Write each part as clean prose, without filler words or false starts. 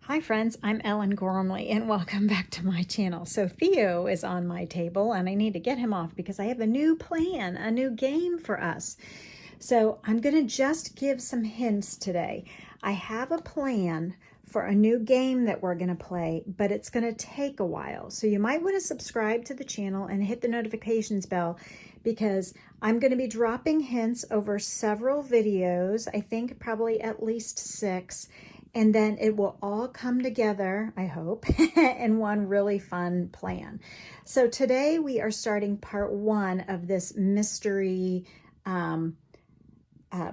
Hi friends, I'm Ellen Gormley and welcome back to my channel. So Theo is on my table and I need to get him off because I have a new plan, a new game for us. So I'm going to just give some hints today. I have a plan for a new game that we're going to play, but it's going to take a while. So you might want to subscribe to the channel and hit the notifications bell because I'm going to be dropping hints over several videos, I think probably at least 6. And then it will all come together, I hope, in one really fun plan. So today we are starting part 1 of this mystery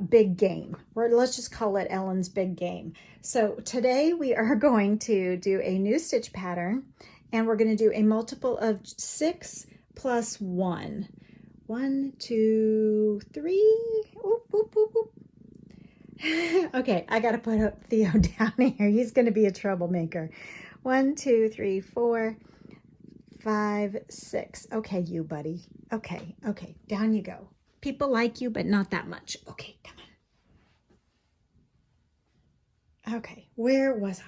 big game. Or let's just call it Ellen's big game. So today we are going to do a new stitch pattern, and we're going to do a multiple of 6 plus 1. 1, 2, 3. Oop, oop, oop, oop. Okay, I gotta put Theo down here. He's gonna be a troublemaker. 1, 2, 3, 4, 5, 6. Okay, you buddy. Okay, down you go. People like you, but not that much. Okay, come on. Okay, where was I?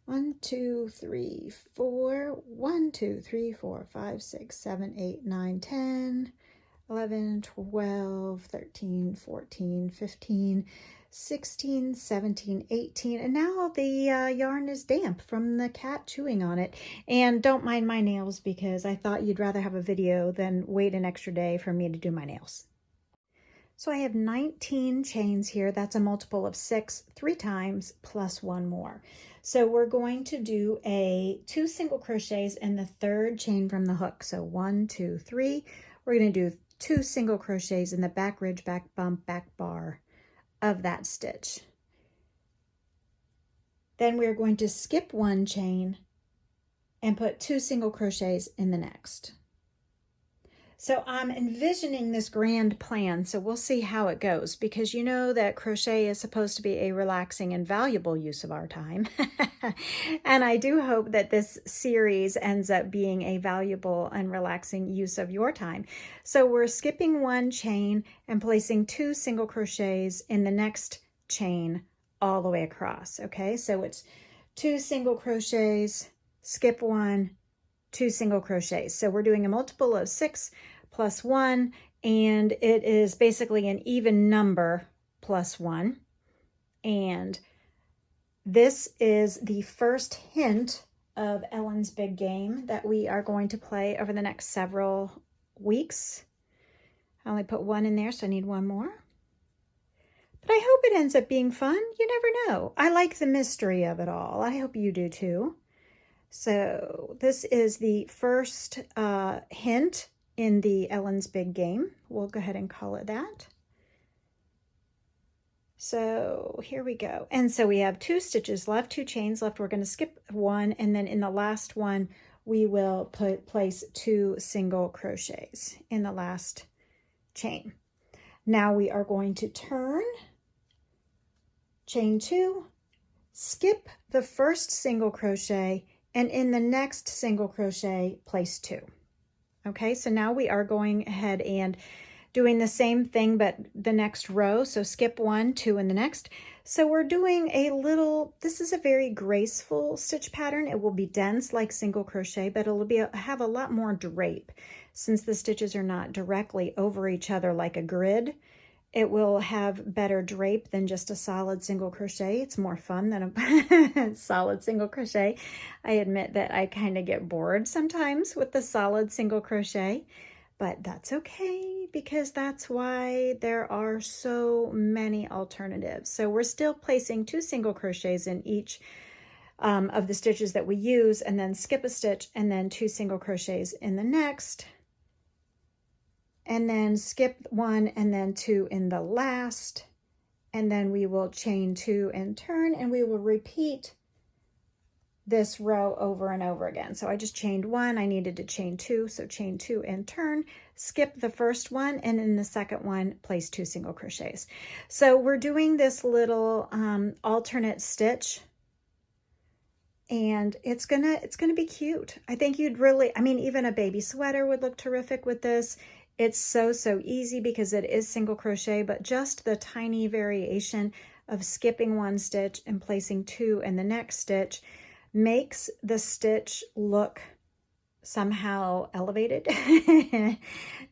One, 2, 3, 4. 1, 2, 3, 4, 5, 6, 7, 8, 9, 10, 11, 12, 13, 14, 15, 16, 17, 18. And now the yarn is damp from the cat chewing on it. And don't mind my nails because I thought you'd rather have a video than wait an extra day for me to do my nails. So I have 19 chains here. That's a multiple of 6, 3 times plus 1 more. So we're going to do 2 single crochets in the 3rd chain from the hook. So 1, 2, 3. We're going to do 2 single crochets in the back ridge, back bump, back bar of that stitch. Then we're going to skip 1 chain and put 2 single crochets in the next. So I'm envisioning this grand plan, so we'll see how it goes, because you know that crochet is supposed to be a relaxing and valuable use of our time. And I do hope that this series ends up being a valuable and relaxing use of your time. So we're skipping 1 chain and placing 2 single crochets in the next chain all the way across, okay? So it's 2 single crochets, skip 1, 2 single crochets. So we're doing a multiple of 6 plus 1, and it is basically an even number plus 1. And this is the first hint of Ellen's big game that we are going to play over the next several weeks. I only put 1 in there, so I need 1 more. But I hope it ends up being fun. You never know. I like the mystery of it all. I hope you do too. So this is the first hint in the Ellen's big game. We'll go ahead and call it that. So here we go. And so we have 2 stitches left, 2 chains left. We're going to skip 1, and then in the last one we will place 2 single crochets in the last chain. Now we are going to turn, chain 2, skip the first single crochet, and in the next single crochet, place 2. Okay, so now we are going ahead and doing the same thing, but the next row. So skip 1, 2 in the next. So we're doing a little, this is a very graceful stitch pattern. It will be dense like single crochet, but it'll have a lot more drape. Since the stitches are not directly over each other like a grid, it will have better drape than just a solid single crochet. It's more fun than a solid single crochet. I admit that I kind of get bored sometimes with the solid single crochet, but that's okay because that's why there are so many alternatives. So we're still placing 2 single crochets in each of the stitches that we use, and then skip a stitch and then 2 single crochets in the next, and then skip 1 and then 2 in the last, and then we will chain 2 and turn, and we will repeat this row over and over again. So I just chained 1, I needed to chain 2, so chain 2 and turn, skip the first one, and in the second one place 2 single crochets. So we're doing this little alternate stitch, and it's gonna be cute. I think you'd really, I mean, even a baby sweater would look terrific with this. It's so, so easy because it is single crochet, but just the tiny variation of skipping one stitch and placing two in the next stitch makes the stitch look somehow elevated.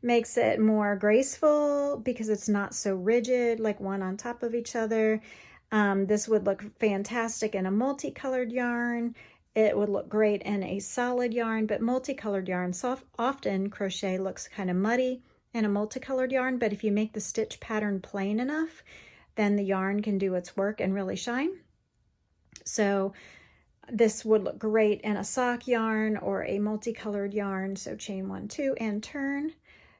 Makes it more graceful because it's not so rigid, like one on top of each other. This would look fantastic in a multicolored yarn. It would look great in a solid yarn, but multicolored yarn, so often crochet looks kind of muddy in a multicolored yarn, but if you make the stitch pattern plain enough, then the yarn can do its work and really shine. So this would look great in a sock yarn or a multicolored yarn. So chain 1, 2, and turn.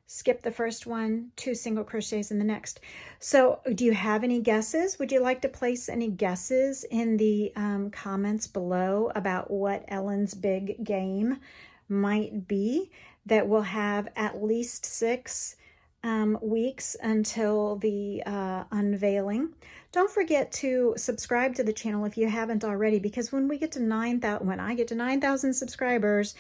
Skip the first one, 2 single crochets in the next. So do you have any guesses? Would you like to place any guesses in the comments below about what Ellen's big game might be that will have at least 6 weeks until the unveiling? Don't forget to subscribe to the channel if you haven't already, because when we get to 9,000, when I get to 9,000 subscribers,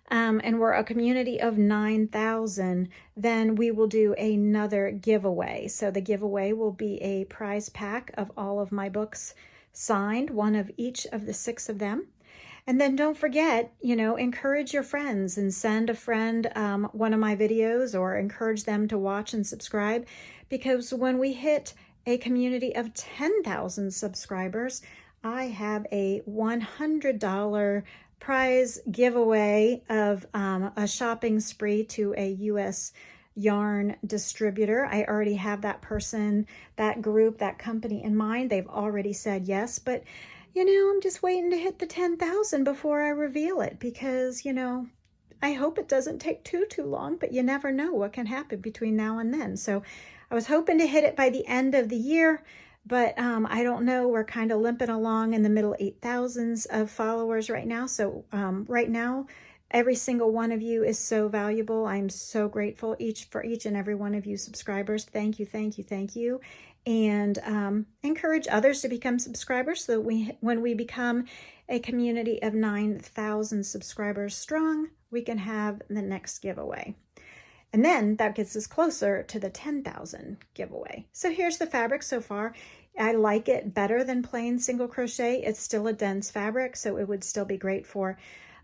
and we're a community of 9,000, then we will do another giveaway. So the giveaway will be a prize pack of all of my books signed, one of each of the 6 of them. And then don't forget, you know, encourage your friends and send a friend one of my videos, or encourage them to watch and subscribe, because when we hit a community of 10,000 subscribers, I have a $100 prize giveaway of a shopping spree to a U.S. yarn distributor. I already have that person, that group, that company in mind. They've already said yes, but you know, I'm just waiting to hit the 10,000 before I reveal it, because, you know, I hope it doesn't take too long, but you never know what can happen between now and then. So I was hoping to hit it by the end of the year, but I don't know. We're kind of limping along in the middle 8,000s of followers right now. So right now, every single one of you is so valuable. I'm so grateful for each and every one of you subscribers. Thank you, thank you, thank you. And encourage others to become subscribers, so that when we become a community of 9,000 subscribers strong, we can have the next giveaway. And then that gets us closer to the 10,000 giveaway. So here's the fabric so far. I like it better than plain single crochet. It's still a dense fabric, so it would still be great for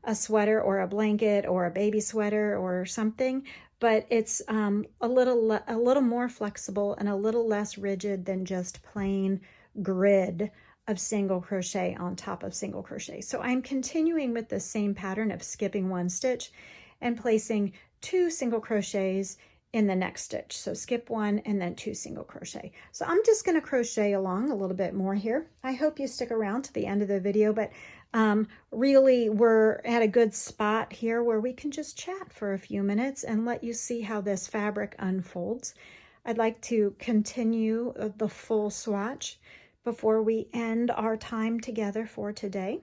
a sweater or a blanket or a baby sweater or something, but it's a little more flexible and a little less rigid than just plain grid of single crochet on top of single crochet. So I'm continuing with the same pattern of skipping one stitch and placing 2 single crochets in the next stitch. So skip one and then 2 single crochet. So I'm just going to crochet along a little bit more here. I hope you stick around to the end of the video, but really we're at a good spot here where we can just chat for a few minutes and let you see how this fabric unfolds. I'd like to continue the full swatch before we end our time together for today.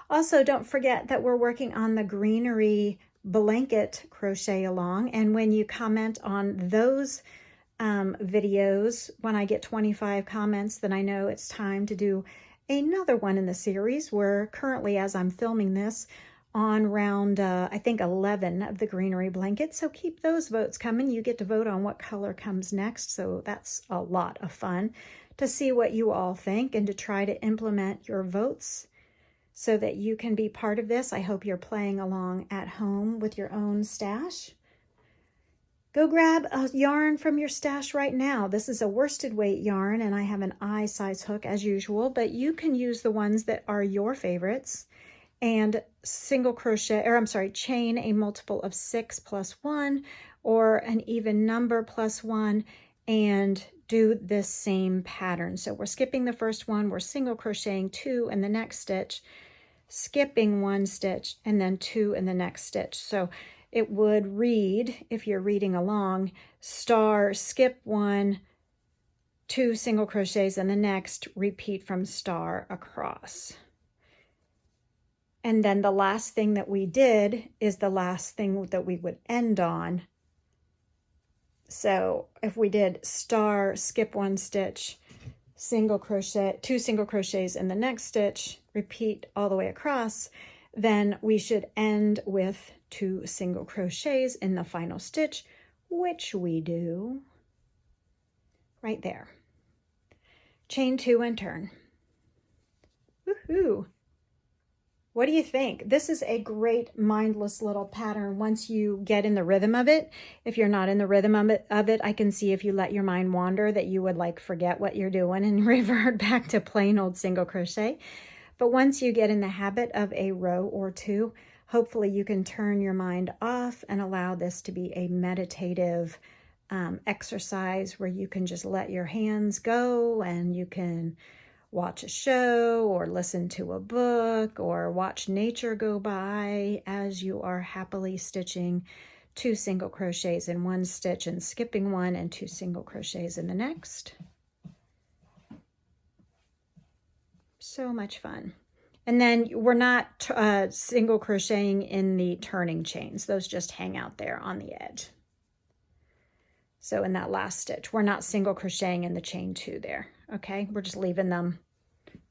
Also, don't forget that we're working on the greenery blanket crochet along, and when you comment on those videos, when I get 25 comments, then I know it's time to do another one in the series. We're currently, as I'm filming this, on round I think 11 of the greenery blanket, so keep those votes coming. You get to vote on what color comes next, so that's a lot of fun to see what you all think and to try to implement your votes so that you can be part of this. I hope you're playing along at home with your own stash. Go grab a yarn from your stash right now. This is a worsted weight yarn, and I have an eye size hook as usual, but you can use the ones that are your favorites and single crochet, or I'm sorry, chain a multiple of 6 plus 1 or an even number plus 1 and do this same pattern. So we're skipping the first one, we're single crocheting 2 in the next stitch, skipping 1 stitch, and then 2 in the next stitch. So it would read, if you're reading along, star, skip 1, 2 single crochets in the next, repeat from star across. And then the last thing that we did is the last thing that we would end on. So if we did star, skip 1 stitch, single crochet, 2 single crochets in the next stitch, repeat all the way across, then we should end with 2 single crochets in the final stitch, which we do right there. Chain 2 and turn. Woohoo! What do you think? This is a great mindless little pattern once you get in the rhythm of it. If you're not in the rhythm of it, I can see if you let your mind wander that you would like forget what you're doing and revert back to plain old single crochet. But once you get in the habit of a row or 2, hopefully you can turn your mind off and allow this to be a meditative exercise where you can just let your hands go and you can watch a show or listen to a book or watch nature go by as you are happily stitching 2 single crochets in one stitch and skipping 1 and 2 single crochets in the next. So much fun. And then we're not single crocheting in the turning chains. Those just hang out there on the edge. So in that last stitch, we're not single crocheting in the chain 2 there. Okay, we're just leaving them,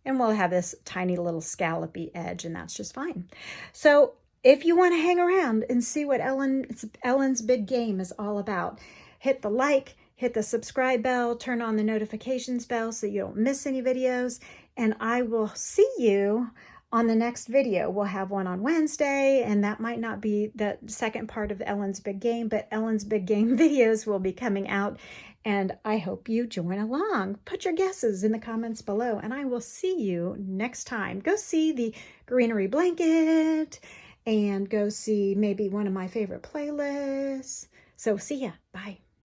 and we'll have this tiny little scallopy edge, and that's just fine. So if you want to hang around and see what Ellen's Big Game is all about, hit the like, hit the subscribe bell, turn on the notifications bell so you don't miss any videos, and I will see you on the next video. We'll have one on Wednesday, and that might not be the second part of Ellen's Big Game, but Ellen's Big Game videos will be coming out, and I hope you join along. Put your guesses in the comments below, and I will see you next time. Go see the greenery blanket, and go see maybe one of my favorite playlists. So see ya. Bye.